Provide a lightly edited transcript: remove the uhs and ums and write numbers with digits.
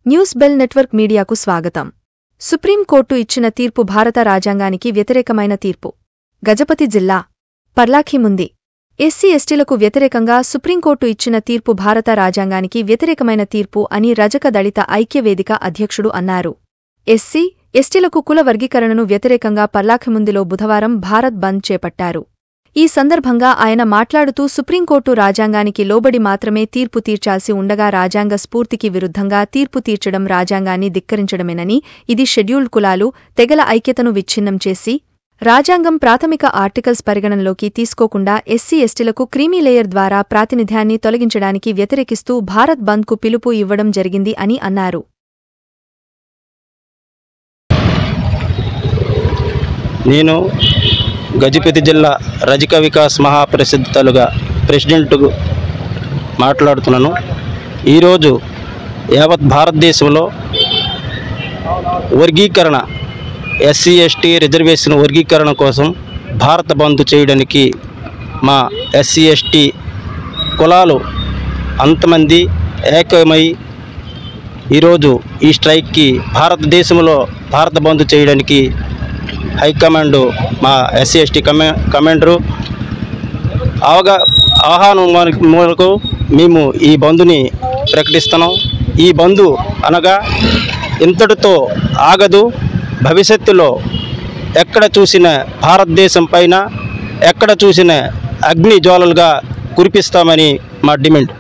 News bell network మీడియాకు స్వాగతం. Supreme court ఇచ్చిన తీర్పు భారత రాజ్యాంగానికి వ్యతిరేకమైన తీర్పు. గజపతి జిల్లా పర్లాఖీముంది ఎస్సీ ఎస్టీలకు వ్యతిరేకంగా సుప్రీంకోర్టు ఇచ్చిన తీర్పు భారత రాజ్యాంగానికి వ్యతిరేకమైన తీర్పు అని రజక దళిత ఐక్యవేదిక అధ్యక్షుడు అన్నారు. ఎస్సీ ఎస్టీలకు కుల వర్గీకరణను వ్యతిరేకంగా పర్లాఖీముందిలో బుధవారం భారత్ బంద్ చేపట్టారు. ఈ సందర్భంగా ఆయన మాట్లాడుతూ సుప్రీంకోర్టు రాజ్యాంగానికి లోబడి మాత్రమే తీర్పు తీర్చాల్సి ఉండగా రాజ్యాంగ స్ఫూర్తికి విరుద్ధంగా తీర్పు తీర్చడం రాజ్యాంగాన్ని ధిక్కరించడమేనని, ఇది షెడ్యూల్డ్ కులాలు, తెగల ఐక్యతను విచ్ఛిన్నం చేసి రాజ్యాంగం ప్రాథమిక ఆర్టికల్స్ పరిగణనలోకి తీసుకోకుండా ఎస్సీ ఎస్టీలకు క్రీమీలేయర్ ద్వారా ప్రాతినిధ్యాన్ని తొలగించడానికి వ్యతిరేకిస్తూ భారత్ బంద్కు పిలుపు ఇవ్వడం జరిగింది అని అన్నారు. నేను గజపతి జిల్లా రజక వికాస్ మహాప్రసిద్ధులుగా ప్రెసిడెంట్కు మాట్లాడుతున్నాను. ఈరోజు యావత్ భారతదేశంలో వర్గీకరణ, ఎస్సీ ఎస్టీ రిజర్వేషన్ వర్గీకరణ కోసం భారత బంద్ చేయడానికి మా ఎస్సీ ఎస్టీ కులాలు అంతమంది ఏకమై ఈరోజు ఈ స్ట్రైక్కి భారతదేశంలో భారత బంద్ చేయడానికి హైకమాండ్ మా ఎస్సీ ఎస్టీ కమాండరు ఆహ్వానం మేరకు మేము ఈ బంద్ని ప్రకటిస్తున్నాం. ఈ బంద్ అనగా ఇంతటితో ఆగదు. భవిష్యత్తులో ఎక్కడ చూసిన భారతదేశం పైన ఎక్కడ చూసిన అగ్ని జ్వాలలుగా కురిపిస్తామని మా డిమాండ్.